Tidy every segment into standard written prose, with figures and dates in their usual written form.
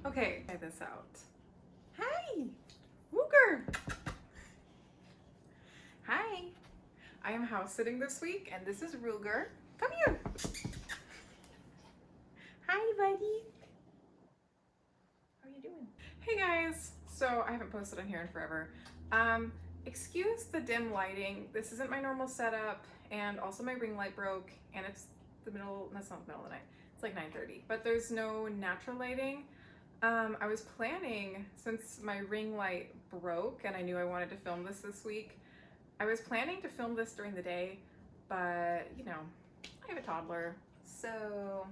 Okay, try this out. Hi, Wooger. Hi, I am house sitting this week, and this is Ruger. Come here. Hi, buddy. How are you doing? Hey guys. So I haven't posted on here in forever. Excuse the dim lighting. This isn't my normal setup, and also my ring light broke, and it's that's not the middle of the night. It's like 9:30, but there's no natural lighting. I was planning, since my ring light broke and I knew I wanted to film this week, I was planning to film this during the day, but you know, I have a toddler, so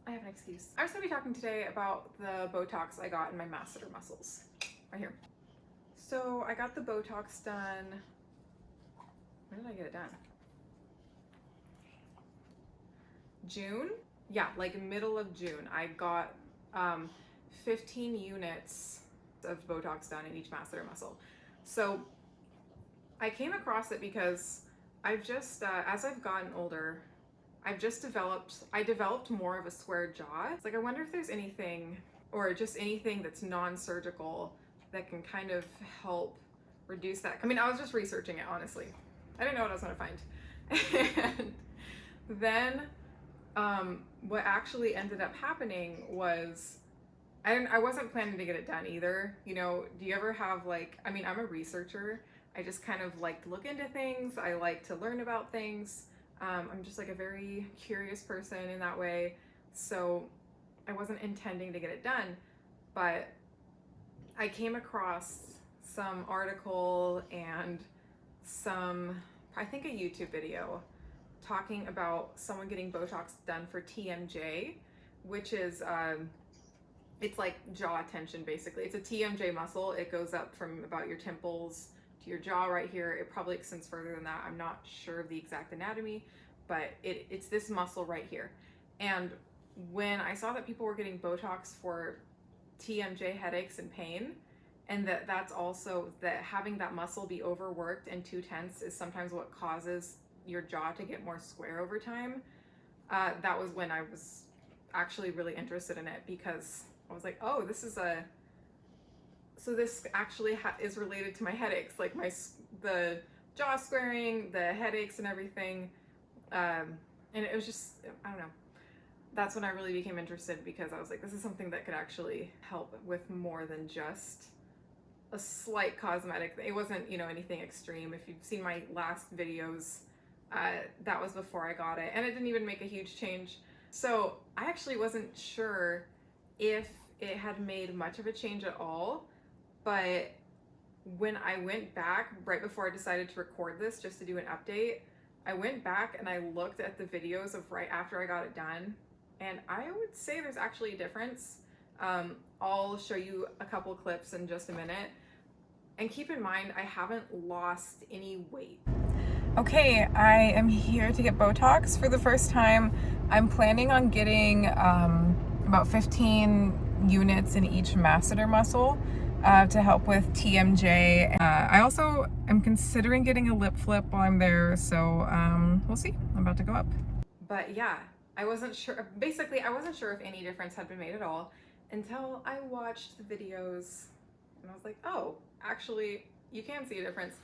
I have an excuse. I was gonna be talking today about the Botox I got in my masseter muscles, right here. So I got the Botox done, when did I get it done? June? Yeah, like middle of June. I got 15 units of Botox done in each masseter muscle. So I came across it because I've just, as I've gotten older, I developed more of a square jaw. It's like, I wonder if there's anything, or just anything that's non-surgical that can kind of help reduce that. I mean, I was just researching it, honestly. I didn't know what I was gonna find. And then what actually ended up happening was, I wasn't planning to get it done either. You know, do you ever have like, I mean, I'm a researcher. I just kind of like to look into things. I like to learn about things. I'm just like a very curious person in that way. So I wasn't intending to get it done, but I came across some article and I think a YouTube video talking about someone getting Botox done for TMJ, which is, it's like jaw tension basically. It's a TMJ muscle. It goes up from about your temples to your jaw right here. It probably extends further than that. I'm not sure of the exact anatomy, but it's this muscle right here. And when I saw that people were getting Botox for TMJ headaches and pain, and that's also that having that muscle be overworked and too tense is sometimes what causes your jaw to get more square over time, that was when I was actually really interested in it, because I was like, oh, so this actually is related to my headaches, like the jaw squaring, the headaches and everything. And it was just, I don't know. That's when I really became interested, because I was like, this is something that could actually help with more than just a slight cosmetic thing. It wasn't, you know, anything extreme. If you've seen my last videos, that was before I got it, and it didn't even make a huge change. So I actually wasn't sure if it had made much of a change at all, but when I went back right before I decided to record this just to do an update, I went back and I looked at the videos of right after I got it done, and I would say there's actually a difference. I'll show you a couple clips in just a minute. And keep in mind, I haven't lost any weight. Okay, I am here to get Botox for the first time. I'm planning on getting about 15 units in each masseter muscle to help with TMJ. I also am considering getting a lip flip while I'm there, so we'll see. I'm about to go up. But yeah, I wasn't sure. Basically, I wasn't sure if any difference had been made at all until I watched the videos, and I was like, oh, actually, you can see a difference.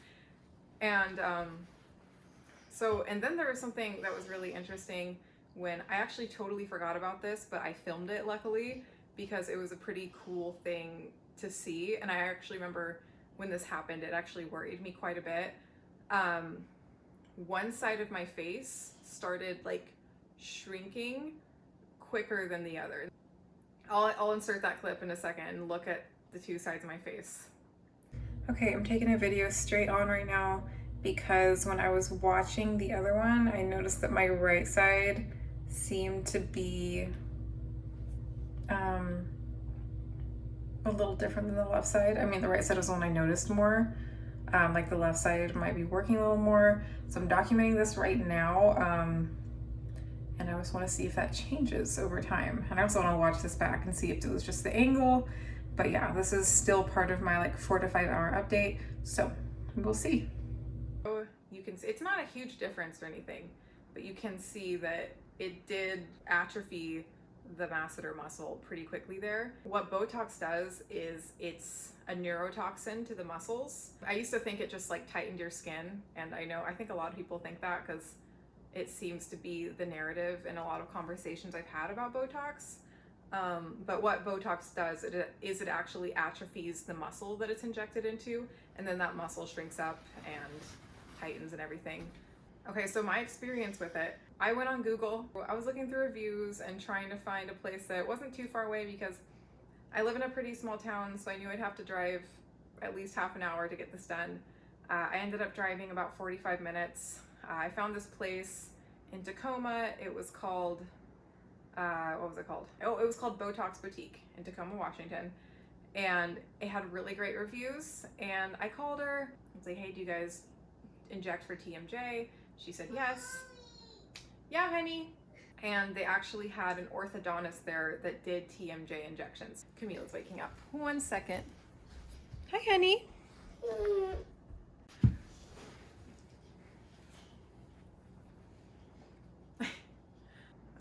And and then there was something that was really interesting when I actually totally forgot about this, but I filmed it luckily, because it was a pretty cool thing to see. And I actually remember when this happened, it actually worried me quite a bit. One side of my face started like shrinking quicker than the other. I'll insert that clip in a second and look at the two sides of my face. Okay, I'm taking a video straight on right now, because when I was watching the other one, I noticed that my right side seemed to be a little different than the left side. I mean, the right side was the one I noticed more. Like the left side might be working a little more. So I'm documenting this right now. And I just want to see if that changes over time. And I also want to watch this back and see if it was just the angle. But yeah, this is still part of my like 4 to 5 hour update. So we'll see. You can see, it's not a huge difference or anything, but you can see that it did atrophy the masseter muscle pretty quickly there. What Botox does is it's a neurotoxin to the muscles. I used to think it just like tightened your skin, and I think a lot of people think that because it seems to be the narrative in a lot of conversations I've had about Botox. But what Botox does is it actually atrophies the muscle that it's injected into, and then that muscle shrinks up and tightens and everything. Okay, so my experience with it, I went on Google. I was looking through reviews and trying to find a place that wasn't too far away because I live in a pretty small town, so I knew I'd have to drive at least half an hour to get this done. I ended up driving about 45 minutes. I found this place in Tacoma. It was called, what was it called? Oh, it was called Botox Boutique in Tacoma, Washington. And it had really great reviews. And I called her and say, hey, do you guys inject for TMJ? She said yes. Yeah, honey. And they actually had an orthodontist there that did TMJ injections. Camila's waking up. 1 second. Hi, honey.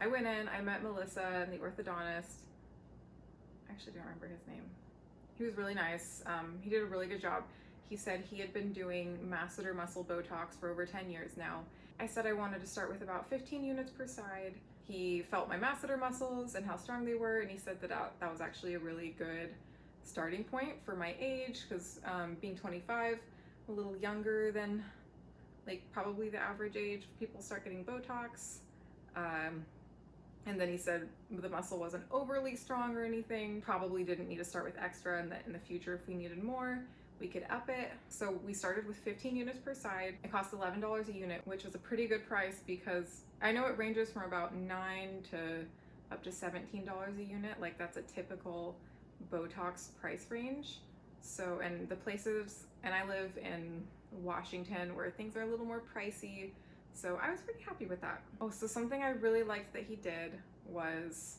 I went in, I met Melissa and the orthodontist. I actually don't remember his name. He was really nice. He did a really good job. He said he had been doing masseter muscle Botox for over 10 years now. I said I wanted to start with about 15 units per side. He felt my masseter muscles and how strong they were, and he said that that was actually a really good starting point for my age, because being 25, a little younger than like probably the average age people start getting Botox. And then he said the muscle wasn't overly strong or anything, probably didn't need to start with extra, and that in the future if we needed more, we could up it. So we started with 15 units per side. It cost $11 a unit, which was a pretty good price because I know it ranges from about $9 to up to $17 a unit. Like that's a typical Botox price range. So, and the places, and I live in Washington where things are a little more pricey. So I was pretty happy with that. Oh, so something I really liked that he did was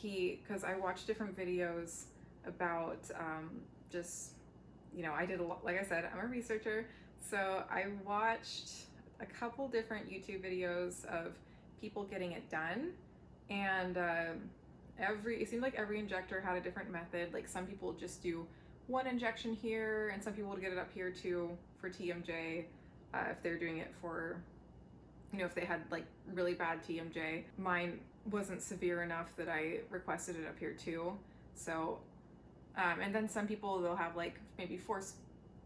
because I watched different videos about just, I did a lot, like I said, I'm a researcher. So I watched a couple different YouTube videos of people getting it done. And it seemed like every injector had a different method. Like some people just do one injection here, and some people would get it up here too for TMJ if they're doing it for, if they had like really bad TMJ. Mine wasn't severe enough that I requested it up here too. So, and then some people, they'll have like maybe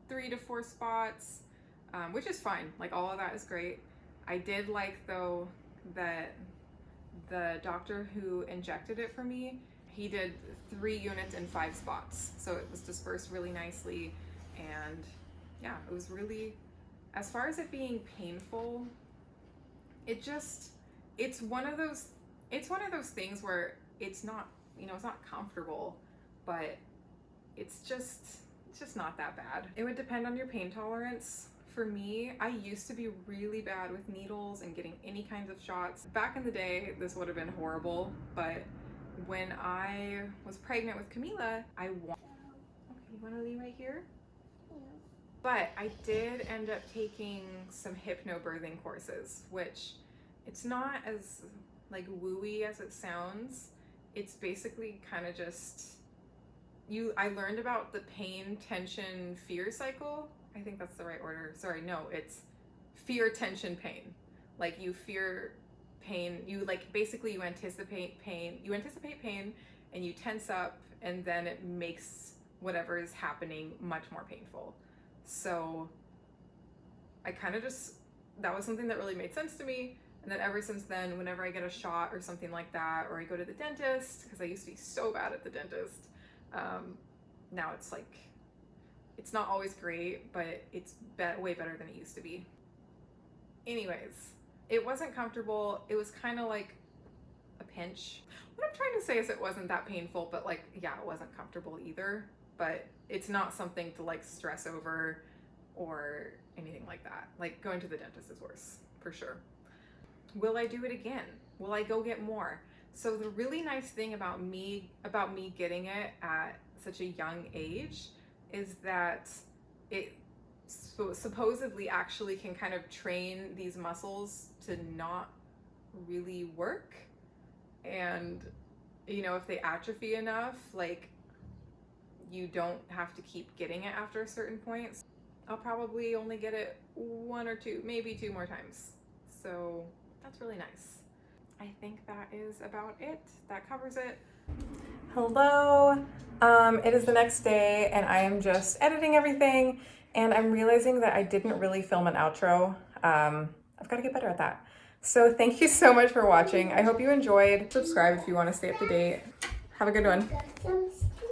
3 to 4 spots, which is fine. Like all of that is great. I did like though that the doctor who injected it for me, he did 3 units in 5 spots. So it was dispersed really nicely. And yeah, it was really, as far as it being painful, it's one of those things where it's not, it's not comfortable, but it's just not that bad. It would depend on your pain tolerance. For me, I used to be really bad with needles and getting any kinds of shots. Back in the day, this would have been horrible, but when I was pregnant with Camila, okay, you want to leave right here? Yeah. But I did end up taking some hypnobirthing courses, which it's not as like wooey as it sounds. It's basically kind of just I learned about the pain, tension, fear cycle. I think that's the right order. Sorry, no, it's fear, tension, pain. Like you fear pain, you anticipate pain and you tense up, and then it makes whatever is happening much more painful. So I kind of that was something that really made sense to me. And then ever since then, whenever I get a shot or something like that, or I go to the dentist, because I used to be so bad at the dentist, now it's like, it's not always great, but it's way better than it used to be. Anyways, it wasn't comfortable. It was kind of like a pinch. What I'm trying to say is it wasn't that painful, but like, yeah, it wasn't comfortable either. But it's not something to like stress over or anything like that. Like going to the dentist is worse, for sure. Will I do it again? Will I go get more? So the really nice thing about me getting it at such a young age is that it supposedly actually can kind of train these muscles to not really work. And you know, if they atrophy enough, like you don't have to keep getting it after a certain point. I'll probably only get it 1 or 2, maybe 2 more times. So that's really nice. I think that is about it. That covers it. Hello. It is the next day and I am just editing everything and I'm realizing that I didn't really film an outro. I've got to get better at that. So thank you so much for watching. I hope you enjoyed. Subscribe if you want to stay up to date. Have a good one.